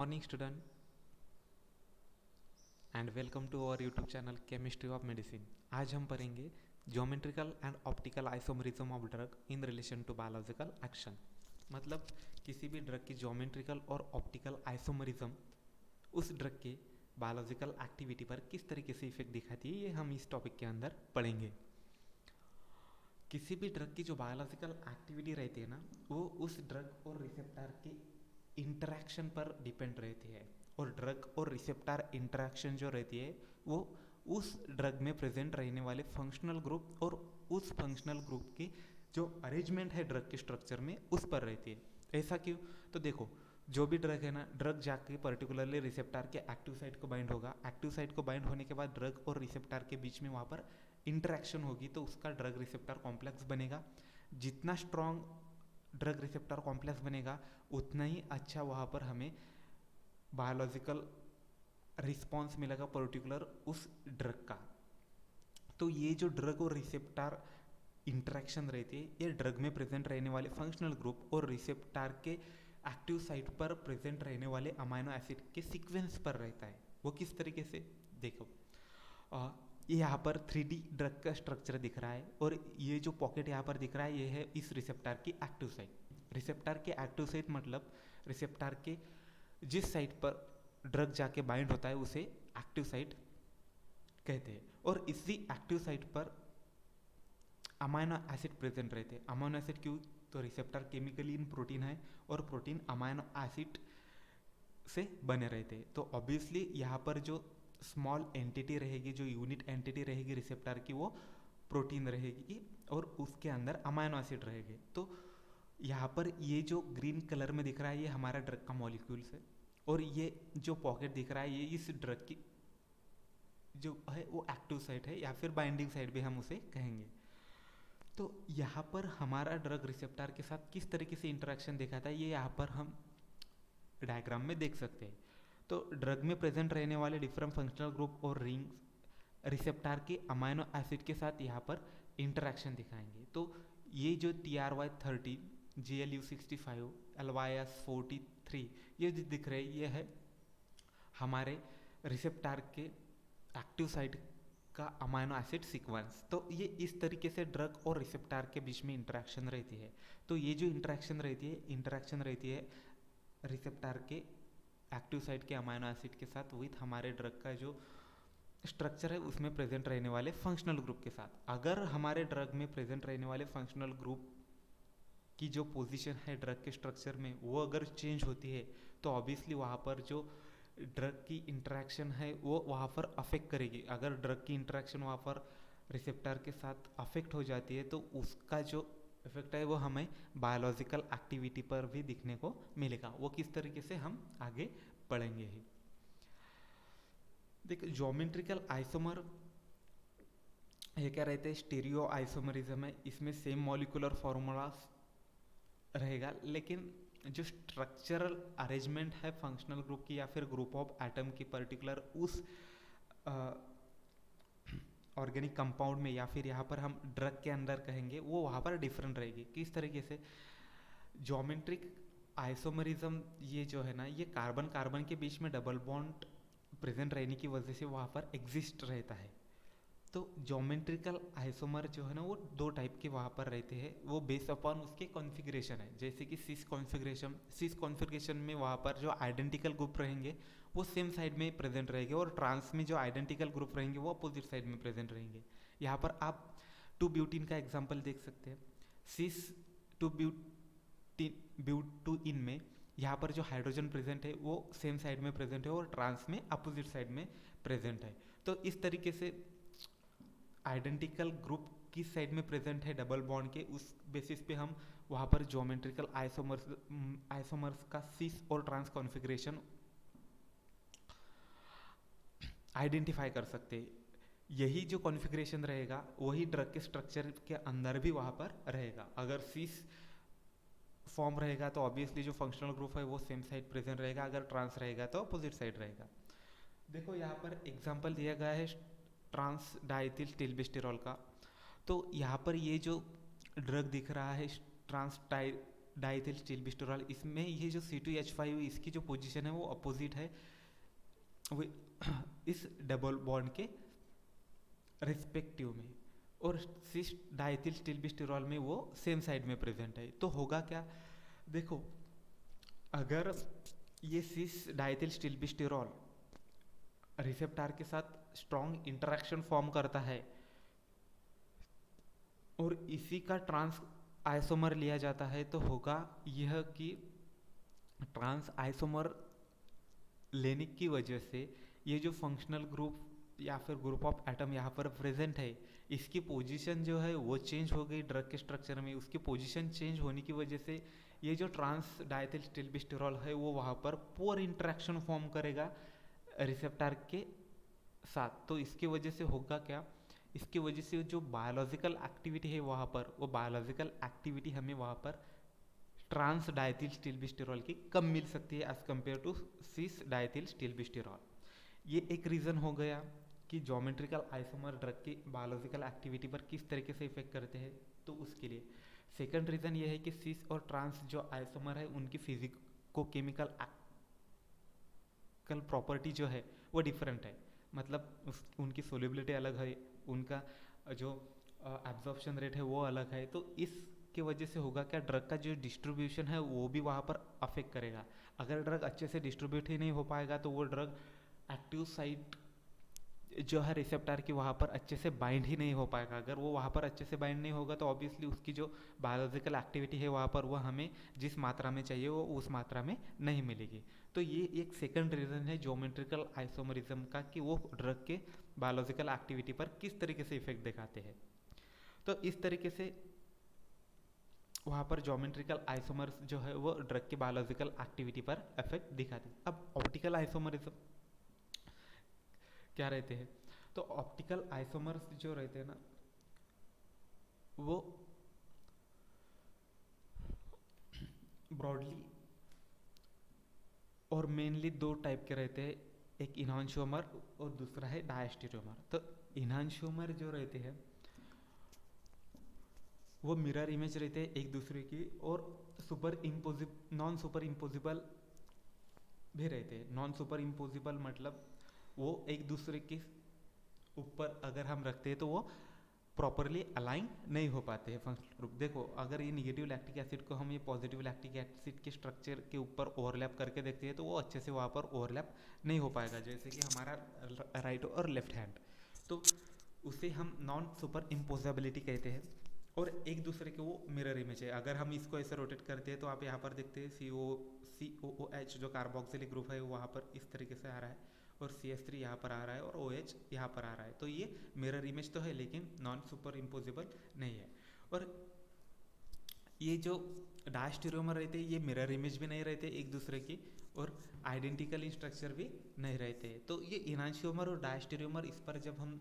Morning student and welcome to our YouTube channel chemistry of medicine. आज हम पढ़ेंगे geometrical and optical isomerism of drug in relation to biological action. मतलब किसी भी drug की geometrical और ऑप्टिकल आइसोमरिज्म उस ड्रग के बायोलॉजिकल एक्टिविटी पर किस तरीके से इफेक्ट दिखाती है, ये हम इस टॉपिक के अंदर पढ़ेंगे। किसी भी ड्रग की जो बायोलॉजिकल एक्टिविटी रहती है ना, वो उस ड्रग और रिसेप्टर के इंटरेक्शन पर डिपेंड रहती है। और ड्रग और रिसेप्टर इंटरेक्शन जो रहती है वो उस ड्रग में प्रेजेंट रहने वाले फंक्शनल ग्रुप और उस फंक्शनल ग्रुप की जो अरेंजमेंट है ड्रग के स्ट्रक्चर में उस पर रहती है। ऐसा क्यों? तो देखो, जो भी ड्रग है ना, ड्रग जाके पर्टिकुलरली रिसेप्टर के एक्टिव साइट को बाइंड होगा। एक्टिव साइट को बाइंड होने के बाद ड्रग और रिसेप्टर के बीच में वहाँ पर इंटरेक्शन होगी, तो उसका ड्रग रिसेप्टर कॉम्प्लेक्स बनेगा। जितना स्ट्रॉन्ग ड्रग रिसेप्टर कॉम्प्लेक्स बनेगा उतना ही अच्छा वहाँ पर हमें बायोलॉजिकल रिस्पॉन्स मिलेगा पर्टिकुलर उस ड्रग का। तो ये जो ड्रग और रिसेप्टर इंटरेक्शन रहती है, ये ड्रग में प्रेजेंट रहने वाले फंक्शनल ग्रुप और रिसेप्टर के एक्टिव साइट पर प्रेजेंट रहने वाले अमाइनो एसिड के सीक्वेंस पर रहता है। वो किस तरीके से? देखो, ये यहाँ पर 3D ड्रग का स्ट्रक्चर दिख रहा है और ये जो पॉकेट यहाँ पर दिख रहा है ये है इस रिसेप्टर की एक्टिव साइट। रिसेप्टर के एक्टिव साइट मतलब रिसेप्टर के जिस साइट पर ड्रग जाके बाइंड होता है उसे एक्टिव साइट कहते हैं। और इसी एक्टिव साइट पर अमाइनो एसिड प्रेजेंट रहते हैं। अमाइनो एसिड क्यों? तो रिसेप्टर केमिकली इन प्रोटीन है और प्रोटीन अमाइनो एसिड से बने रहते हैं। तो ऑब्वियसली यहाँ पर जो स्मॉल एंटिटी रहेगी, जो यूनिट एंटिटी रहेगी रिसेप्टर की, वो प्रोटीन रहेगी और उसके अंदर अमाइनो एसिड रहेंगे। तो यहाँ पर ये जो ग्रीन कलर में दिख रहा है ये हमारा ड्रग का मॉलिक्यूल्स है और ये जो पॉकेट दिख रहा है ये इस ड्रग की जो है वो एक्टिव साइट है या फिर बाइंडिंग साइट भी हम उसे कहेंगे। तो यहाँ पर हमारा ड्रग रिसेप्टर के साथ किस तरीके से इंटरेक्शन दिखाता है ये यहाँ पर हम डायग्राम में देख सकते हैं। तो ड्रग में प्रेजेंट रहने वाले डिफरेंट फंक्शनल ग्रुप और रिंग्स रिसेप्टर के अमाइनो एसिड के साथ यहाँ पर इंटरेक्शन दिखाएंगे। तो ये जो TRY30, GLU65, LYS43 ये जो दिख रहे ये है हमारे रिसेप्टर के एक्टिव साइट का अमाइनो एसिड सीक्वेंस। तो ये इस तरीके से ड्रग और रिसेप्टर के बीच में इंटरेक्शन रहती है। तो ये जो इंटरेक्शन रहती है रिसेप्टर के एक्टिव साइट के अमाइनो एसिड के साथ विथ हमारे ड्रग का जो स्ट्रक्चर है उसमें प्रेजेंट रहने वाले फंक्शनल ग्रुप के साथ। अगर हमारे ड्रग में प्रेजेंट रहने वाले फंक्शनल ग्रुप की जो पोजीशन है ड्रग के स्ट्रक्चर में वो अगर चेंज होती है तो ऑब्वियसली वहाँ पर जो ड्रग की इंटरेक्शन है वो वहाँ पर अफेक्ट करेगी। अगर ड्रग की इंटरेक्शन वहाँ पर रिसेप्टर के साथ अफेक्ट हो जाती है तो उसका जो इफेक्ट है वो हमें बायोलॉजिकल एक्टिविटी पर भी दिखने को मिलेगा। वो किस तरीके से हम आगे पढ़ेंगे ही। देख, ज्योमेट्रिकल आइसोमर ये क्या रहते हैं? स्टीरियो आइसोमरिज्म है। इसमें सेम मॉलिक्यूलर फॉर्मूला रहेगा लेकिन जो स्ट्रक्चरल अरेंजमेंट है फंक्शनल ग्रुप की या फिर ग्रुप ऑफ एटम की पर्टिकुलर उस ऑर्गेनिक कंपाउंड में या फिर यहाँ पर हम ड्रग के अंदर कहेंगे वो वहाँ पर डिफरेंट रहेगी। किस तरीके से? ज्योमेट्रिक आइसोमरिज्म ये जो है ना, ये कार्बन कार्बन के बीच में डबल बॉन्ड प्रेजेंट रहने की वजह से वहाँ पर एग्जिस्ट रहता है। तो ज्योमेट्रिकल आइसोमर जो है ना वो दो टाइप के वहाँ पर रहते हैं, वो बेस्ड अपॉन उसके कॉन्फ़िगरेशन है। जैसे कि सिस कॉन्फ़िगरेशन में वहाँ पर जो आइडेंटिकल ग्रुप रहेंगे वो सेम साइड में प्रेजेंट रहेंगे और ट्रांस में जो आइडेंटिकल ग्रुप रहेंगे वो अपोजिट साइड में प्रेजेंट रहेंगे। यहाँ पर आप 2 ब्यूटीन का एग्जाम्पल देख सकते हैं। सिस 2 ब्यूटीन में यहाँ पर जो हाइड्रोजन प्रेजेंट है वो सेम साइड में प्रेजेंट है और ट्रांस में अपोजिट साइड में प्रेजेंट है। तो इस तरीके से आइडेंटिकल ग्रुप किस साइड में प्रेजेंट है डबल बॉन्ड के, उस बेसिस पे हम वहाँ पर ज्योमेट्रिकल आइसोमर्स का सिस और ट्रांस कॉन्फ़िगरेशन आइडेंटिफाई कर सकते हैं। यही जो कॉन्फ़िगरेशन रहेगा वही ड्रग के स्ट्रक्चर के अंदर भी वहाँ पर रहेगा। अगर सिस फॉर्म रहेगा तो ऑब्वियसली जो फंक्शनल ग्रुप है वो सेम साइड प्रेजेंट रहेगा, अगर ट्रांस रहेगा तो अपोजिट साइड रहेगा। देखो यहाँ पर एग्जाम्पल दिया गया है ट्रांस डाइथिल टिल्बिस्टिरॉल का। तो यहाँ पर ये जो ड्रग दिख रहा है ट्रांस डाइथिल स्टिल्बिस्टोरॉल, इसमें ये जो C2H5 इसकी जो पोजीशन है वो अपोजिट है वो इस डबल बॉन्ड के रिस्पेक्टिव में, और सिस डाइथिल स्टिल्बिस्टोरॉल में वो सेम साइड में प्रेजेंट है। तो होगा क्या, देखो अगर ये सिस डाइथिल स्टिल्बिस्टोरॉल रिसेप्टर के साथ स्ट्रॉन्ग इंटरेक्शन फॉर्म करता है और इसी का ट्रांस आइसोमर लिया जाता है, तो होगा यह कि ट्रांस आइसोमर लेने की वजह से ये जो फंक्शनल ग्रुप या फिर ग्रुप ऑफ एटम यहाँ पर प्रेजेंट है, इसकी पोजीशन जो है वो चेंज हो गई ड्रग के स्ट्रक्चर में। उसकी पोजीशन चेंज होने की वजह से ये जो ट्रांस डाइथिल स्टिल्बिस्टोरॉल है वो वहाँ पर पुअर इंटरेक्शन फॉर्म करेगा रिसेप्टर के साथ। तो इसकी वजह से होगा क्या, इसकी वजह से जो बायोलॉजिकल एक्टिविटी है वहाँ पर, वो बायोलॉजिकल एक्टिविटी हमें वहाँ पर ट्रांस डाइथिल स्टिल्बिस्टोरॉल की कम मिल सकती है as compared to cis diethyl stilbestrol. ये एक रीज़न हो गया कि ज्योमेट्रिकल आइसोमर ड्रग की बायोलॉजिकल एक्टिविटी पर किस तरीके से इफेक्ट करते हैं। तो उसके लिए सेकंड रीज़न ये है कि सिस और ट्रांस जो आइसोमर है उनकी फिजिको केमिकल प्रॉपर्टी जो है वो डिफरेंट है, मतलब उनकी सोल्युबिलिटी अलग है, उनका जो एब्जॉर्प्शन रेट है वो अलग है। तो इसके वजह से होगा क्या, ड्रग का जो डिस्ट्रीब्यूशन है वो भी वहाँ पर अफेक्ट करेगा। अगर ड्रग अच्छे से डिस्ट्रीब्यूट ही नहीं हो पाएगा तो वो ड्रग एक्टिव साइट जो है रिसेप्टर की वहाँ पर अच्छे से बाइंड ही नहीं हो पाएगा। अगर वो वहाँ पर अच्छे से बाइंड नहीं होगा तो ऑब्वियसली उसकी जो बायोलॉजिकल एक्टिविटी है वहाँ पर वो हमें जिस मात्रा में चाहिए वो उस मात्रा में नहीं मिलेगी। तो ये एक सेकंड रीज़न है ज्योमेट्रिकल आइसोमरिज्म का, कि वो ड्रग के बायोलॉजिकल एक्टिविटी पर किस तरीके से इफेक्ट दिखाते हैं। तो इस तरीके से वहाँ पर ज्योमेट्रिकल आइसोमर्स जो है वो ड्रग के बायोलॉजिकल एक्टिविटी पर इफेक्ट दिखाते हैं। अब ऑप्टिकल आइसोमरिज्म क्या रहते हैं, तो ऑप्टिकल आइसोमर्स जो रहते हैं ना वो ब्रॉडली और मेनली दो टाइप के रहते हैं, एक इनहांशियोमर और दूसरा है डायस्टेरियोमर। तो इनहांशियोमर जो रहते हैं वो मिरर इमेज रहते हैं एक दूसरे की, और नॉन सुपर इम्पोजिबल भी रहते हैं। नॉन सुपर इम्पोजिबल मतलब वो एक दूसरे के ऊपर अगर हम रखते हैं तो वो प्रॉपरली अलाइन नहीं हो पाते हैं फंक्शनल ग्रुप। देखो अगर ये निगेटिव लैक्टिक एसिड को हम ये पॉजिटिव लैक्टिक एसिड के स्ट्रक्चर के ऊपर ओवरलैप करके देखते हैं तो वो अच्छे से वहाँ पर ओवरलैप नहीं हो पाएगा, जैसे कि हमारा राइट और लेफ्ट हैंड। तो उसे हम नॉन सुपर इम्पोजिबिलिटी कहते हैं। और एक दूसरे के वो मिरर इमेज है। अगर हम इसको ऐसे रोटेट करते हैं तो आप यहाँ पर देखते हैं COOH जो कार्बोक्सिलिक ग्रुप है वहाँ पर इस तरीके से आ रहा है, और CH3 यहाँ पर आ रहा है, और OH यहाँ पर आ रहा है। तो ये मिरर इमेज तो है लेकिन नॉन सुपर इम्पोजिबल नहीं है। और ये जो डायस्टेरियोमर रहते हैं ये मिरर इमेज भी नहीं रहते एक दूसरे की, और आइडेंटिकल इन स्ट्रक्चर भी नहीं रहते। तो ये इनांशियोमर और डायस्टेरियोमर, इस पर जब हम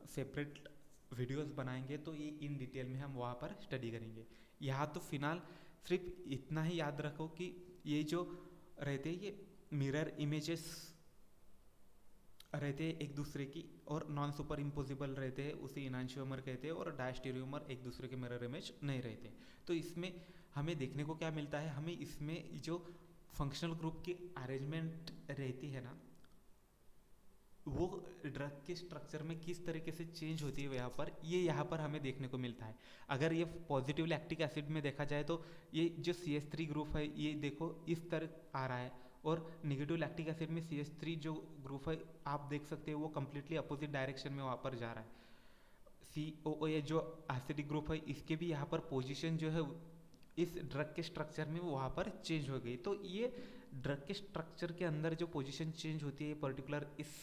सेपरेट वीडियोस बनाएंगे तो ये इन डिटेल में हम वहाँ पर स्टडी करेंगे। यहाँ तो फिलहाल सिर्फ इतना ही याद रखो कि ये जो रहते हैं ये मिरर इमेजेस रहते हैं एक दूसरे की, और नॉन सुपर इम्पोजिबल रहते हैं, उसे इनांशियोमर कहते हैं, और डायस्टेरियोमर एक दूसरे के मिरर इमेज नहीं रहते। तो इसमें हमें देखने को क्या मिलता है, हमें इसमें जो फंक्शनल ग्रुप की अरेंजमेंट रहती है ना वो ड्रग के स्ट्रक्चर में किस तरीके से चेंज होती है यहाँ पर हमें देखने को मिलता है। अगर ये पॉजिटिव लैक्टिक एसिड में देखा जाए तो ये जो CH3 ग्रुप है ये देखो इस तरह आ रहा है, और निगेटिव लैक्टिक एसिड में CH3 जो ग्रुप है आप देख सकते हो वो कम्प्लीटली अपोजिट डायरेक्शन में वहाँ पर जा रहा है। COOH जो एसिडिक ग्रुप है इसके भी यहाँ पर पोजीशन जो है इस ड्रग के स्ट्रक्चर में वहाँ पर चेंज हो गई। तो ये ड्रग के स्ट्रक्चर के अंदर जो पोजीशन चेंज होती है पर्टिकुलर इस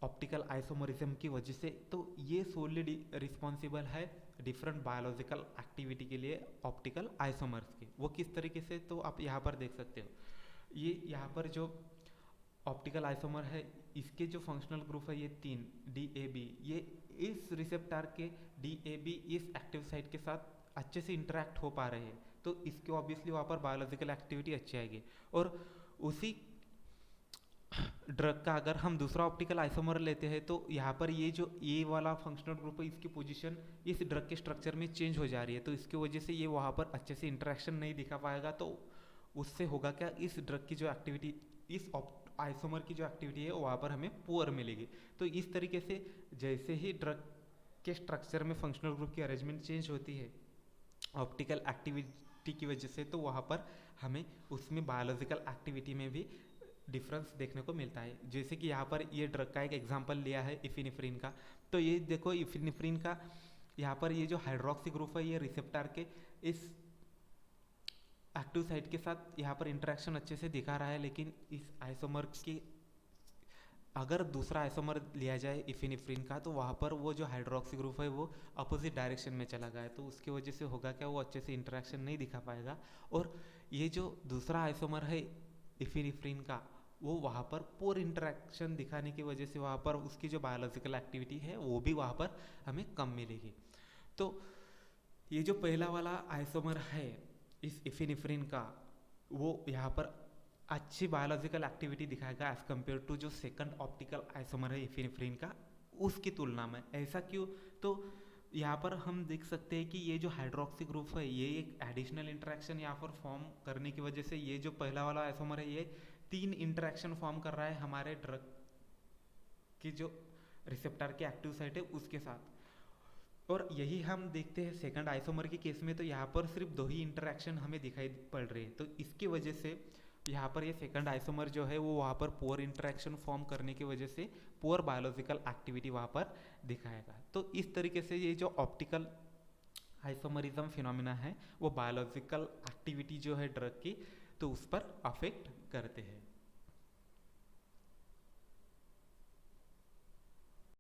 ऑप्टिकल आइसोमरिज्म की वजह से, तो ये सोली रिस्पॉन्सिबल है डिफरेंट बायोलॉजिकल एक्टिविटी के लिए ऑप्टिकल आइसोमर्स के। वो किस तरीके से, तो आप यहाँ पर देख सकते हो। ये यहाँ पर जो ऑप्टिकल आइसोमर है इसके जो फंक्शनल ग्रुप है ये 3 DAB, ये इस रिसेप्टर के DAB इस एक्टिव साइट के साथ अच्छे से इंटरेक्ट हो पा रहे हैं, तो इसके ऑब्वियसली वहाँ पर बायोलॉजिकल एक्टिविटी अच्छी आएगी। और उसी ड्रग का अगर हम दूसरा ऑप्टिकल आइसोमर लेते हैं तो यहाँ पर ये जो ए वाला फंक्शनल ग्रुप है इसकी पोजीशन इस ड्रग के स्ट्रक्चर में चेंज हो जा रही है, तो इसकी वजह से ये वहाँ पर अच्छे से इंटरेक्शन नहीं दिखा पाएगा। तो उससे होगा क्या, इस ड्रग की जो एक्टिविटी, इस आइसोमर की जो एक्टिविटी है वहाँ पर हमें पुअर मिलेगी। तो इस तरीके से जैसे ही ड्रग के स्ट्रक्चर में फंक्शनल ग्रुप की अरेंजमेंट चेंज होती है ऑप्टिकल एक्टिविटी की वजह से, तो वहाँ पर हमें उसमें बायोलॉजिकल एक्टिविटी में भी डिफरेंस देखने को मिलता है। जैसे कि यहाँ पर ये ड्रग का एक एग्जांपल लिया है इफिनेफ्रिन का, तो ये देखो इफिनेफ्रिन का यहाँ पर ये जो हाइड्रोक्सी ग्रुप है ये रिसेप्टर के इस एक्टिव साइट के साथ यहाँ पर इंटरेक्शन अच्छे से दिखा रहा है, लेकिन इस आइसोमर की अगर दूसरा आइसोमर लिया जाए इफिनेफ्रिन का तो वहाँ पर वो जो हाइड्रोक्सी ग्रुप है वो अपोजिट डायरेक्शन में चला गया है, तो उसकी वजह से होगा क्या, वो अच्छे से इंटरेक्शन नहीं दिखा पाएगा। और ये जो दूसरा आइसोमर है इफिनेफ्रिन का वो वहाँ पर पोर इंटरेक्शन दिखाने की वजह से वहाँ पर उसकी जो बायोलॉजिकल एक्टिविटी है वो भी वहाँ पर हमें कम मिलेगी। तो ये जो पहला वाला आइसोमर है इस इफिनेफ्रिन का वो यहाँ पर अच्छी बायोलॉजिकल एक्टिविटी दिखाएगा एज कम्पेयर टू जो सेकंड ऑप्टिकल आइसोमर है इफिनेफ्रिन का उसकी तुलना में। ऐसा क्यों, तो यहाँ पर हम देख सकते हैं कि ये जो हाइड्रोक्सी ग्रुप है ये एक एडिशनल इंटरेक्शन यहाँ पर फॉर्म करने की वजह से ये जो पहला वाला आइसोमर है ये 3 इंटरेक्शन फॉर्म कर रहा है हमारे ड्रग की जो रिसेप्टर के एक्टिव साइट है उसके साथ। और यही हम देखते हैं सेकंड आइसोमर के केस में, तो यहाँ पर सिर्फ 2 ही इंटरेक्शन हमें दिखाई पड़ रही है। तो इसकी वजह से यहाँ पर ये सेकंड आइसोमर जो है वो वहाँ पर पोअर इंटरेक्शन फॉर्म करने की वजह से पोअर बायोलॉजिकल एक्टिविटी वहाँ पर दिखाएगा। तो इस तरीके से ये जो ऑप्टिकल आइसोमरिज्म फिनोमिना है वो बायोलॉजिकल एक्टिविटी जो है ड्रग की तो उस पर अफेक्ट करते हैं।